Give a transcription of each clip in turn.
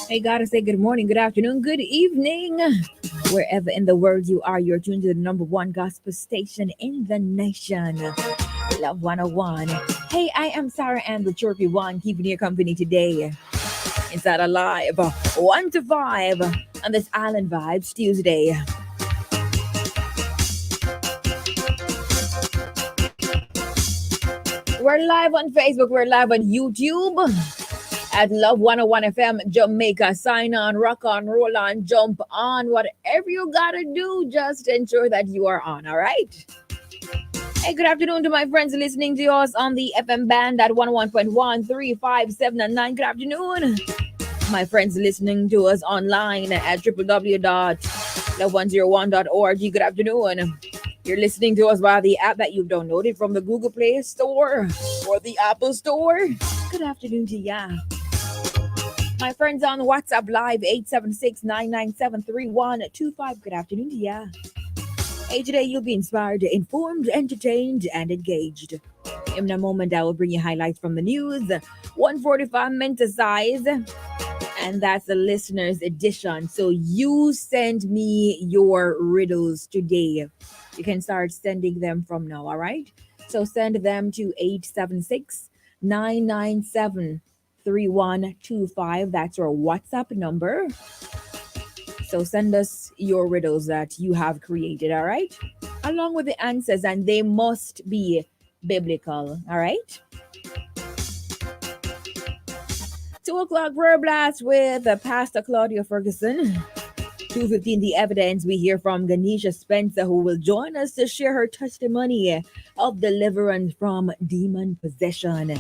Hey, gotta say good morning, good afternoon, good evening. Wherever in the world you are, you're tuned to the number one gospel station in the nation, Love 101. Hey, I am Sara-Ann, the Chirpy One, keeping your company today. Inside a live 1 to 5 on this Island Vibes Tuesday. We're live on Facebook, we're live on YouTube at Love 101 FM Jamaica. Sign on, rock on, roll on, jump on, whatever you gotta do, just ensure that you are on, all right? Hey, good afternoon to my friends listening to us on the FM band at 101.1, 3, 5, 7, and 9. Good afternoon. My friends listening to us online at www.love101.org. Good afternoon. You're listening to us via the app that you've downloaded from the Google Play Store or the Apple Store. Good afternoon to ya. My friends on WhatsApp Live, 876-997-3125. Good afternoon to ya. Hey, today you'll be inspired, informed, entertained, and engaged. In a moment, I will bring you highlights from the news. 145 minutes size, and that's the listener's edition. So you send me your riddles today. You can start sending them from now, all right? So send them to 876-997-3125. That's our WhatsApp number. So send us your riddles that you have created, all right? Along with the answers, and they must be biblical, all right? 2 o'clock prayer blast with Pastor Claudia Ferguson. 2:15, the evidence. We hear from Ganesha Spencer, who will join us to share her testimony of deliverance from demon possession.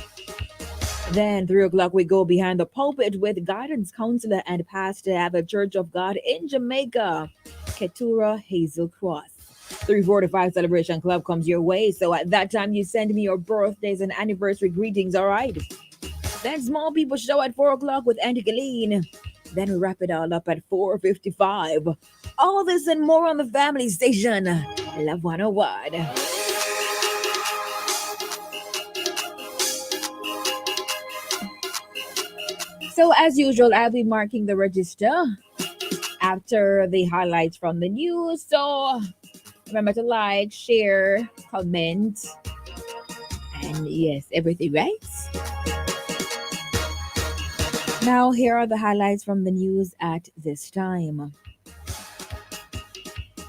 Then 3 o'clock, we go behind the pulpit with guidance counselor and pastor at the Church of God in Jamaica, Keturah Hazel Cross. 3:45 Celebration Club comes your way. So at that time, you send me your birthdays and anniversary greetings, all right? Then Small People Show at 4 o'clock with Auntie Galeen. Then we wrap it all up at 4:55. All this and more on the family station, Love 101. So as usual, I'll be marking the register after the highlights from the news. So remember to like, share, comment, and yes, everything, right? Now, here are the highlights from the news at this time.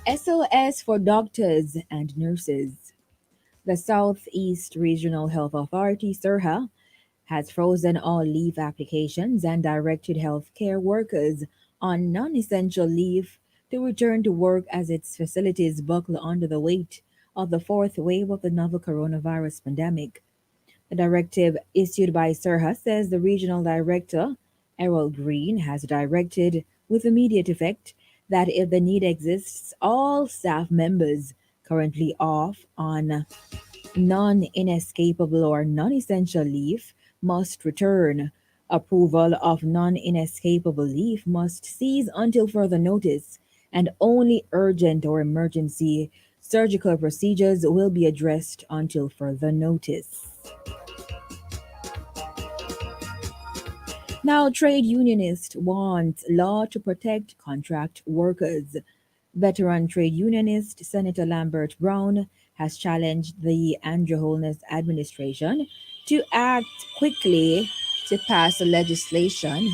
SOS for doctors and nurses. The Southeast Regional Health Authority, SERHA, has frozen all leave applications and directed healthcare workers on non-essential leave to return to work as its facilities buckle under the weight of the fourth wave of the novel coronavirus pandemic. The directive issued by SERHA says the regional director, Errol Green, has directed with immediate effect that if the need exists, all staff members currently off on non-inescapable or non-essential leave must return. Approval of non-inescapable leave must cease until further notice, and only urgent or emergency surgical procedures will be addressed until further notice. Now, trade unionists want law to protect contract workers. Veteran trade unionist Senator Lambert Brown has challenged the Andrew Holness administration to act quickly to pass legislation.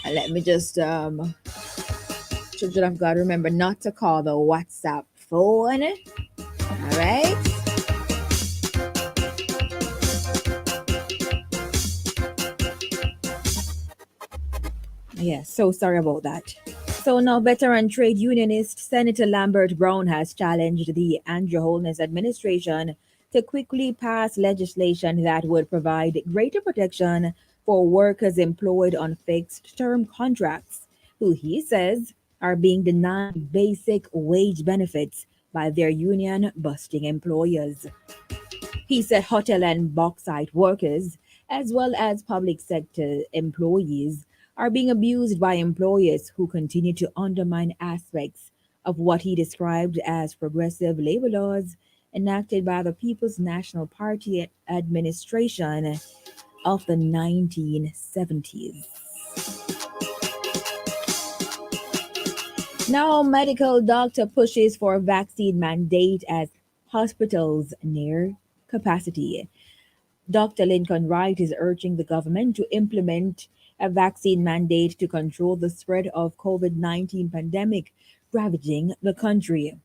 And let me just, children of God, remember not to call the WhatsApp phone. All right? Yes, so sorry about that. So now, veteran trade unionist Senator Lambert Brown has challenged the Andrew Holness administration to quickly pass legislation that would provide greater protection for workers employed on fixed term contracts, who he says are being denied basic wage benefits by their union busting employers. He said hotel and bauxite workers, as well as public sector employees, are being abused by employers who continue to undermine aspects of what he described as progressive labor laws enacted by the People's National Party administration of the 1970s. Now, medical doctor pushes for vaccine mandate as hospitals near capacity. Dr. Lincoln Wright is urging the government to implement a vaccine mandate to control the spread of COVID-19 pandemic ravaging the country.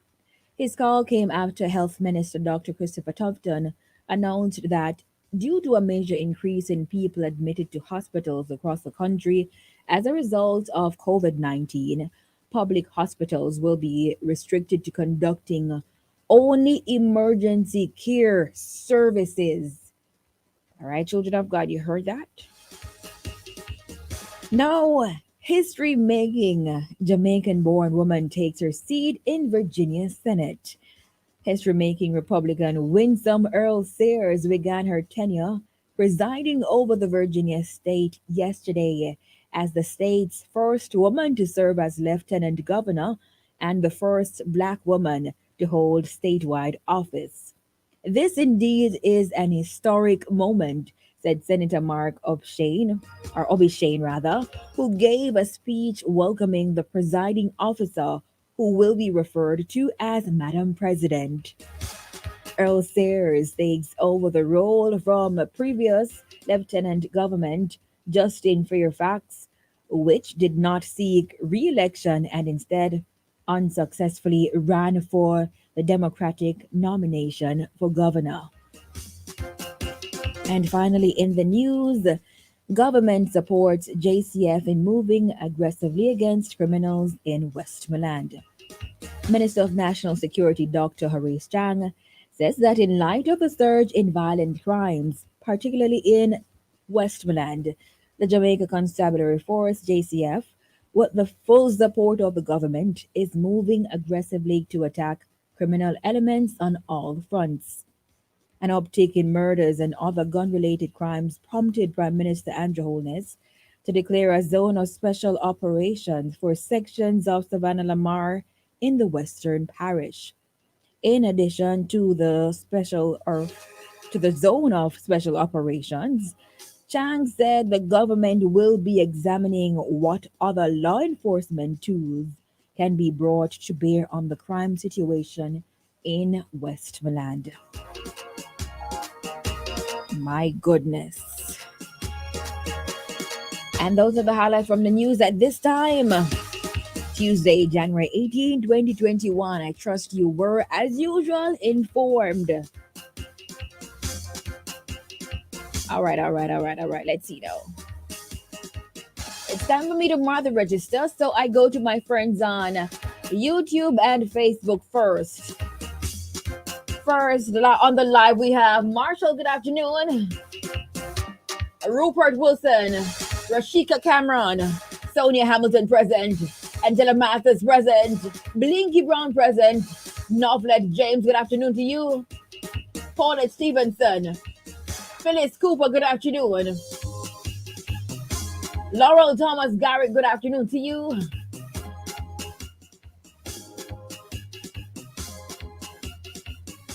His call came after Health Minister Dr. Christopher Tufton announced that due to a major increase in people admitted to hospitals across the country as a result of COVID 19, public hospitals will be restricted to conducting only emergency care services. All right, children of God, you heard that? Now, history making Jamaican born woman takes her seat in Virginia Senate. History-making Republican Winsome Earl Sears began her tenure presiding over the Virginia state yesterday as the state's first woman to serve as lieutenant governor and the first black woman to hold statewide office. This indeed is an historic moment, said Senator Mark Obshane, or Obishane rather, who gave a speech welcoming the presiding officer who will be referred to as Madam President. Earl Sayers takes over the role from a previous lieutenant government, Justin Fairfax, which did not seek re election and instead unsuccessfully ran for the Democratic nomination for governor. And finally, in the news, government supports JCF in moving aggressively against criminals in Westmoreland. Minister of National Security Dr. Horace Chang says that in light of the surge in violent crimes, particularly in Westmoreland, the Jamaica Constabulary Force, JCF, with the full support of the government, is moving aggressively to attack criminal elements on all fronts. An uptick in murders and other gun related crimes prompted Prime Minister Andrew Holness to declare a zone of special operations for sections of Savannah Lamar in the Western Parish. In addition to the zone of special operations, Chang said the government will be examining what other law enforcement tools can be brought to bear on the crime situation in Westmoreland. My goodness. And those are the highlights from the news at this time. Tuesday, January 18, 2021. I trust you were, as usual, informed. All right. Let's see now. It's time for me to mark the register, so I go to my friends on YouTube and Facebook first. First, on the live, we have Marshall, good afternoon. Rupert Wilson, Rashika Cameron, Sonia Hamilton present, Angela Mathis present, Blinky Brown present, Novlet James, good afternoon to you. Paulette Stevenson, Phyllis Cooper, good afternoon. Laurel Thomas Garrett, good afternoon to you.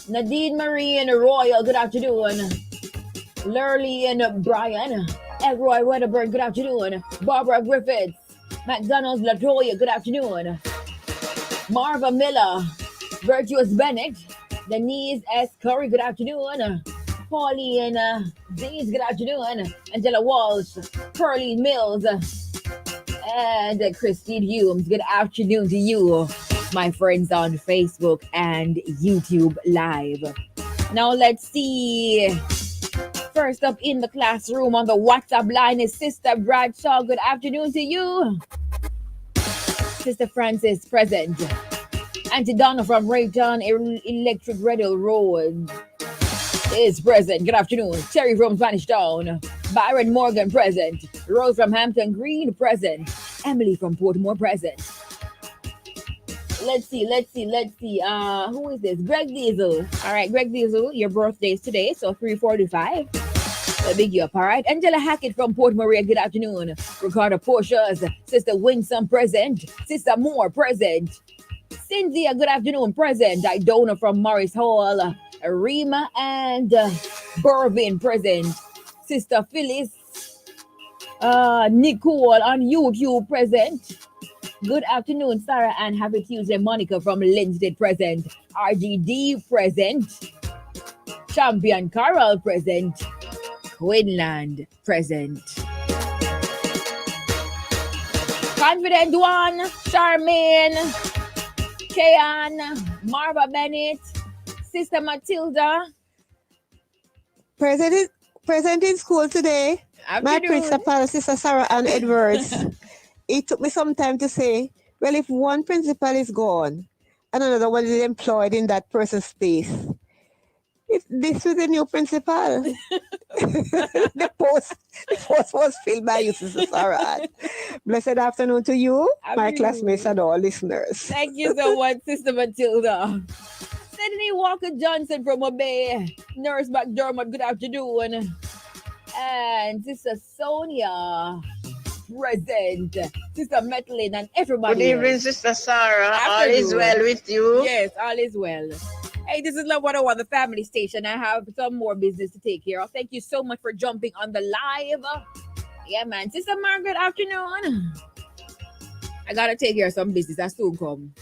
Nadine Marie and Royal, good afternoon. Lurley and Brian, Elroy Wedderburn, good afternoon. Barbara Griffiths, McDonald's Latoya, good afternoon. Marva Miller, Virtuous Bennett, Denise S. Curry, good afternoon. Pauline Dees, good afternoon. Angela Walsh, Pearlie Mills, and Christine Humes, good afternoon to you, my friends on Facebook and YouTube Live. Now let's see. First up in the classroom on the WhatsApp line is Sister Bradshaw. Good afternoon to you. Sister Francis present. Auntie Donna from Rayton Electric Radio Road is present. Good afternoon. Terry from Spanish Town. Byron Morgan present. Rose from Hampton Green present. Emily from Portmore present. Let's see. Who is this? Greg Diesel. All right, Greg Diesel, your birthday is today, so 345. I big you up, all right? Angela Hackett from Port Maria, good afternoon. Ricardo Portia's Sister Winsome present. Sister Moore present. Cynthia, good afternoon, present. Idona from Morris Hall. Rima and Bervin, present. Sister Phyllis. Nicole on YouTube, present. Good afternoon, Sara-Ann. Happy Tuesday, Monica from Linstead, present. RGD, present. Champion Carol, present. Quinland, present. Confident One, Charmaine, Kayan, Marva Bennett, Sister Matilda. Present in school today. My Afternoon. principal, Sister Sara-Ann Edwards. It took me some time to say, well, if one principal is gone and another one is employed in that person's space, if this was a new principal, the post was filled by you, Sister Sara-Ann. Blessed afternoon to you, my Afternoon. classmates and all listeners. Thank you so much, Sister Matilda. Sydney Walker Johnson from Obey. Nurse McDermott, good afternoon. And Sister Sonia, present. Sister Metlin and everybody. Good evening, else. Sister Sarah. All Afternoon. is well with you? Yes, all is well. Hey, this is Love 101, the family station. I have some more business to take care of. Thank you so much for jumping on the live. Yeah, man. Sister Margaret, afternoon. I gotta take care of some business. I soon come.